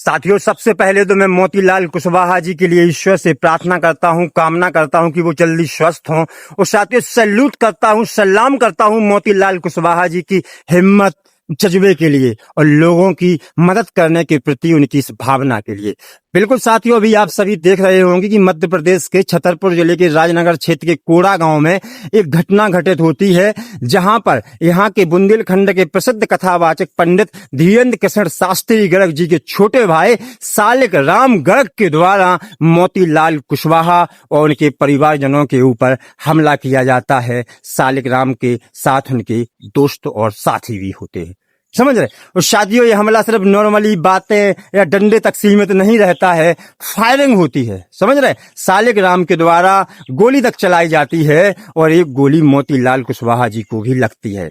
साथियों, सबसे पहले तो मैं मोतीलाल कुशवाहा जी के लिए ईश्वर से प्रार्थना करता हूं, कामना करता हूं कि वो जल्दी स्वस्थ हों। और साथियों, सैल्यूट करता हूं, सलाम करता हूं मोतीलाल कुशवाहा जी की हिम्मत, जज्बे के लिए और लोगों की मदद करने के प्रति उनकी इस भावना के लिए। बिल्कुल साथियों, अभी आप सभी देख रहे होंगे कि मध्य प्रदेश के छतरपुर जिले के राजनगर क्षेत्र के कोड़ा गांव में एक घटना घटित होती है, जहां पर यहां के बुंदेलखंड के प्रसिद्ध कथावाचक पंडित धीरेन्द्र कृष्ण शास्त्री गर्ग जी के छोटे भाई सालिक राम गर्ग के द्वारा मोतीलाल कुशवाहा और उनके परिवारजनों के ऊपर हमला किया जाता है। सालिक राम के साथ उनके दोस्त और साथी भी होते हैं, समझ रहे। और शादियों, ये हमला सिर्फ नॉर्मली बातें या डंडे तक सीमित नहीं रहता है, फायरिंग होती है, समझ रहे। सालिक राम के द्वारा गोली तक चलाई जाती है और एक गोली मोतीलाल कुशवाहा जी को भी लगती है,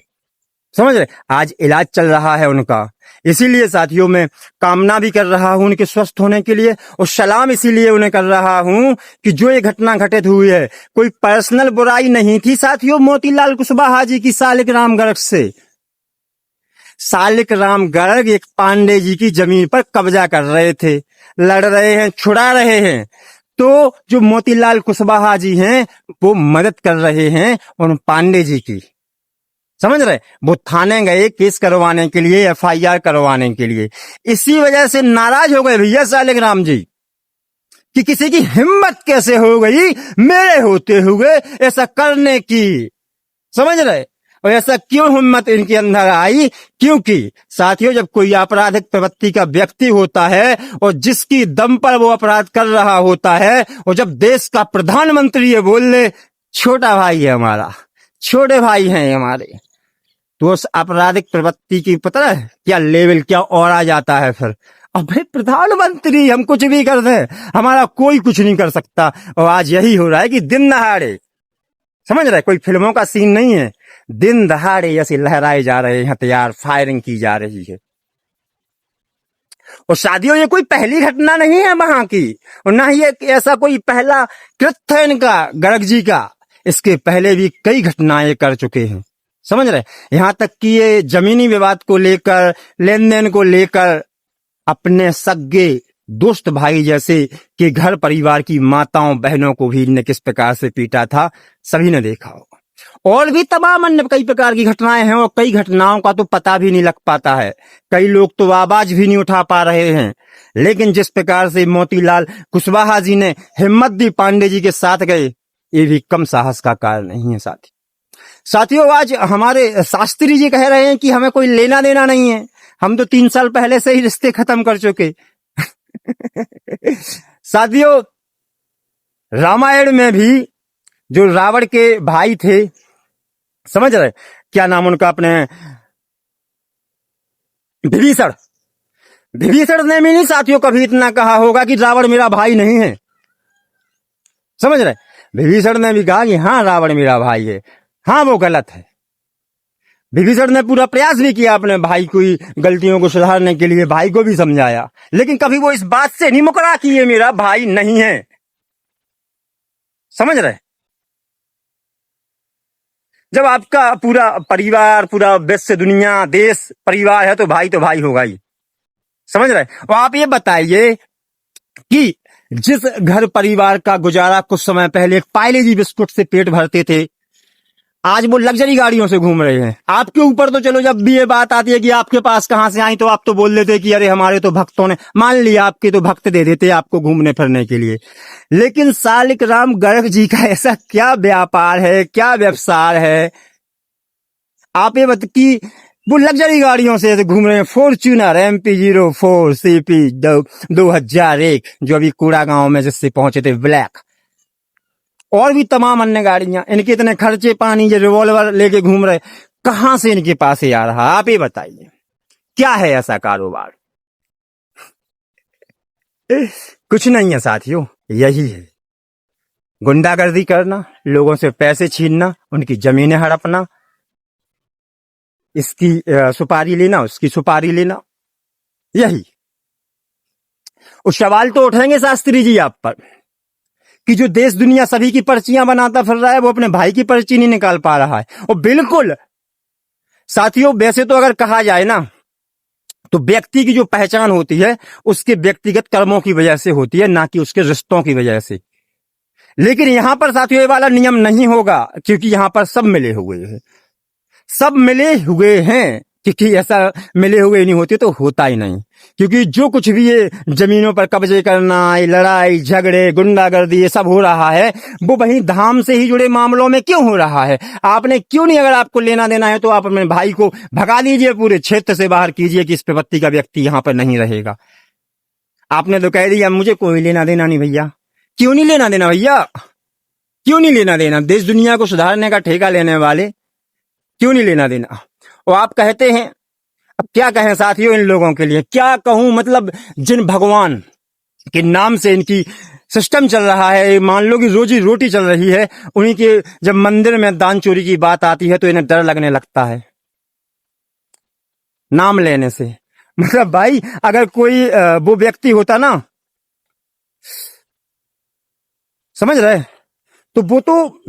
समझ रहे। आज इलाज चल रहा है उनका, इसीलिए साथियों मैं कामना भी कर रहा हूं उनके स्वस्थ होने के लिए, और सलाम इसीलिए उन्हें कर रहा हूं कि जो ये घटना घटित हुई है, कोई पर्सनल बुराई नहीं थी साथियों मोतीलाल कुशवाहा जी की सालिक राम गर्ग से। सालिक राम गर्ग एक पांडे जी की जमीन पर कब्जा कर रहे थे, लड़ रहे हैं, छुड़ा रहे हैं। तो जो मोतीलाल कुशवाहा जी हैं वो मदद कर रहे हैं उन पांडे जी की, समझ रहे। वो थाने गए केस करवाने के लिए, एफआईआर करवाने के लिए। इसी वजह से नाराज हो गए भैया सालिक राम जी कि किसी की हिम्मत कैसे हो गई मेरे होते हुए ऐसा करने की, समझ रहे। और ऐसा क्यों हिम्मत इनके अंदर आई? क्योंकि साथियों, जब कोई आपराधिक प्रवृत्ति का व्यक्ति होता है और जिसकी दम पर वो अपराध कर रहा होता है, और जब देश का प्रधानमंत्री ये बोल ले छोटा भाई है हमारा, छोटे भाई हैं हमारे, तो उस आपराधिक प्रवृत्ति की पता है क्या लेवल, क्या और आ जाता है फिर। अबे प्रधानमंत्री, हम कुछ भी कर दें, हमारा कोई कुछ नहीं कर सकता। और आज यही हो रहा है कि दिन दहाड़े, समझ रहे, कोई फिल्मों का सीन नहीं है, दिन दहाड़े ऐसे लहराए जा रहे हैं हथियार, फायरिंग की जा रही है। और शादियों, ये कोई पहली घटना नहीं है वहां की, और ना ही ऐसा कोई पहला कृत्य है इनका गर्ग जी का। इसके पहले भी कई घटनाएं कर चुके हैं, समझ रहे। यहां तक कि ये जमीनी विवाद को लेकर, लेन देन को लेकर अपने सगे दोस्त भाई जैसे कि घर परिवार की माताओं बहनों को भी इनने किस प्रकार से पीटा था, सभी ने देखा होगा। और भी तमाम अन्य कई प्रकार की घटनाएं हैं, और कई घटनाओं का तो पता भी नहीं लग पाता है, कई लोग तो आवाज भी नहीं उठा पा रहे हैं। लेकिन जिस प्रकार से मोतीलाल कुशवाहा जी ने हिम्मत दी, पांडे जी के साथ गए, ये भी कम साहस का कार्य नहीं है साथियों। आज हमारे शास्त्री जी कह रहे हैं कि हमें कोई लेना देना नहीं है, हम तो 3 साल पहले से ही रिश्ते खत्म कर चुके। साथियों, रामायण में भी जो रावण के भाई थे, समझ रहे, क्या नाम उनका, अपने विभीषण, विभीषण ने भी नहीं साथियों कभी इतना कहा होगा कि रावण मेरा भाई नहीं है, समझ रहे। विभीषण ने भी कहा कि हाँ रावण मेरा भाई है, हाँ वो गलत है। विभीषण ने पूरा प्रयास भी किया अपने भाई की गलतियों को सुधारने के लिए, भाई को भी समझाया, लेकिन कभी वो इस बात से नहीं मुकरा कि ये मेरा भाई नहीं है, समझ रहे। जब आपका पूरा परिवार, पूरा विश्व, दुनिया, देश, परिवार है, तो भाई होगा ही, समझ रहे। और आप ये बताइए कि जिस घर परिवार का गुजारा कुछ समय पहले पार्ले जी बिस्कुट से पेट भरते थे, आज वो लग्जरी गाड़ियों से घूम रहे हैं। आपके ऊपर तो चलो, जब भी ये बात आती है कि आपके पास कहां से आई, तो आप तो बोल देते कि अरे हमारे तो भक्तों ने, मान लिया आपके तो भक्त दे देते आपको घूमने फिरने के लिए। लेकिन सालिक राम गर्ग जी का ऐसा क्या व्यापार है, क्या व्यवसाय है, आप ये बता कि वो लग्जरी गाड़ियों से घूम रहे हैं। फॉर्च्यूनर MP04 CP 2001, जो अभी कूड़ा गांव में जिससे पहुंचे थे, ब्लैक, और भी तमाम अन्य गाड़ियां। इनके इतने खर्चे पानी, जो रिवॉल्वर लेके घूम रहे, कहां से इनके पास ये आ रहा? आप ये बताइए, क्या है ऐसा कारोबार? कुछ नहीं है साथियों, यही है गुंडागर्दी करना, लोगों से पैसे छीनना, उनकी जमीनें हड़पना, इसकी सुपारी लेना, उसकी सुपारी लेना, यही। उस सवाल तो उठेंगे शास्त्री जी आप पर कि जो देश दुनिया सभी की पर्चियां बनाता फिर रहा है, वो अपने भाई की पर्ची नहीं निकाल पा रहा है। और बिल्कुल साथियों, वैसे तो अगर कहा जाए ना, तो व्यक्ति की जो पहचान होती है उसके व्यक्तिगत कर्मों की वजह से होती है, ना कि उसके रिश्तों की वजह से। लेकिन यहां पर साथियों ये वाला नियम नहीं होगा, क्योंकि यहां पर सब मिले हुए हैं, सब मिले हुए हैं। क्योंकि ऐसा मिले हुए नहीं होते तो होता ही नहीं। क्योंकि जो कुछ भी ये जमीनों पर कब्जे करना, ये लड़ाई झगड़े गुंडागर्दी ये सब हो रहा है, वो वहीं धाम से ही जुड़े मामलों में क्यों हो रहा है? आपने क्यों नहीं, अगर आपको लेना देना है तो आप अपने भाई को भगा दीजिए, पूरे क्षेत्र से बाहर कीजिए कि इस प्रवृत्ति का व्यक्ति यहां पर नहीं रहेगा। आपने तो कह दिया मुझे कोई लेना देना नहीं भैया। क्यों नहीं लेना देना भैया? क्यों नहीं लेना देना? देश दुनिया को सुधारने का ठेका लेने वाले, क्यों नहीं लेना देना? और आप कहते हैं, अब क्या कहें साथियों इन लोगों के लिए, क्या कहूं? मतलब जिन भगवान के नाम से इनकी सिस्टम चल रहा है, मान लो कि रोजी रोटी चल रही है, उन्हीं के जब मंदिर में दान चोरी की बात आती है तो इन्हें डर लगने लगता है नाम लेने से। मतलब भाई अगर कोई वो व्यक्ति होता ना, समझ रहे, तो वो तो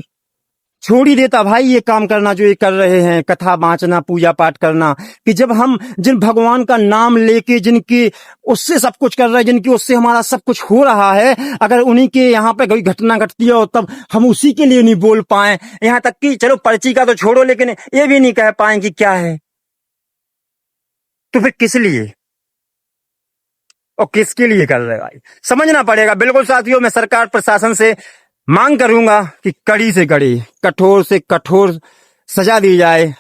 छोड़ ही देता भाई ये काम करना जो ये कर रहे हैं, कथा बांचना, पूजा पाठ करना। कि जब हम जिन भगवान का नाम लेके जिनकी उससे सब कुछ कर रहे हैं, जिनकी उससे हमारा सब कुछ हो रहा है, अगर उन्हीं के यहाँ पे कोई घटना घटती है तब हम उसी के लिए नहीं बोल पाए, यहाँ तक कि चलो पर्ची का तो छोड़ो, लेकिन ये भी नहीं कह पाए कि क्या है, तो फिर किस लिए और किसके लिए कर रहे भाई? समझना पड़ेगा। बिल्कुल साथियों, मैं सरकार प्रशासन से मांग करूंगा कि कड़ी से कड़ी, कठोर से कठोर सजा दी जाए।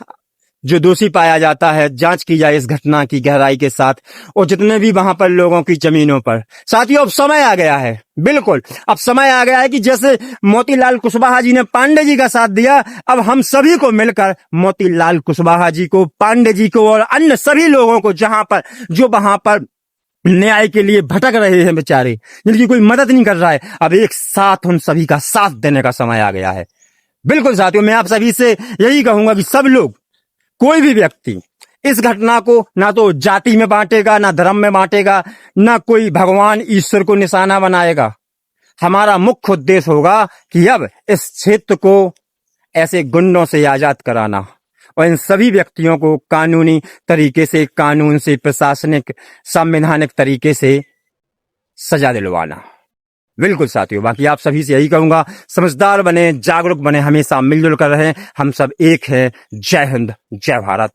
जो दोषी पाया जाता है जांच की जाए इस घटना की गहराई के साथ, और जितने भी वहां पर लोगों की जमीनों पर। साथियों अब समय आ गया है, बिल्कुल अब समय आ गया है कि जैसे मोतीलाल कुशवाहा जी ने पांडे जी का साथ दिया, अब हम सभी को मिलकर मोतीलाल कुशवाहा जी को, पांडे जी को और अन्य सभी लोगों को जहां पर जो वहां पर न्याय के लिए भटक रहे हैं बेचारे, जिनकी कोई मदद नहीं कर रहा है, अब एक साथ उन सभी का साथ देने का समय आ गया है। बिल्कुल साथियों, मैं आप सभी से यही कहूंगा कि सब लोग, कोई भी व्यक्ति इस घटना को ना तो जाति में बांटेगा, ना धर्म में बांटेगा, ना कोई भगवान ईश्वर को निशाना बनाएगा। हमारा मुख्य उद्देश्य होगा कि अब इस क्षेत्र को ऐसे गुंडों से आजाद कराना और इन सभी व्यक्तियों को कानूनी तरीके से, कानून से, प्रशासनिक संवैधानिक तरीके से सजा दिलवाना। बिल्कुल साथियों, बाकी आप सभी से यही कहूंगा, समझदार बने, जागरूक बने, हमेशा मिलजुल कर रहें, हम सब एक हैं। जय हिंद, जय भारत।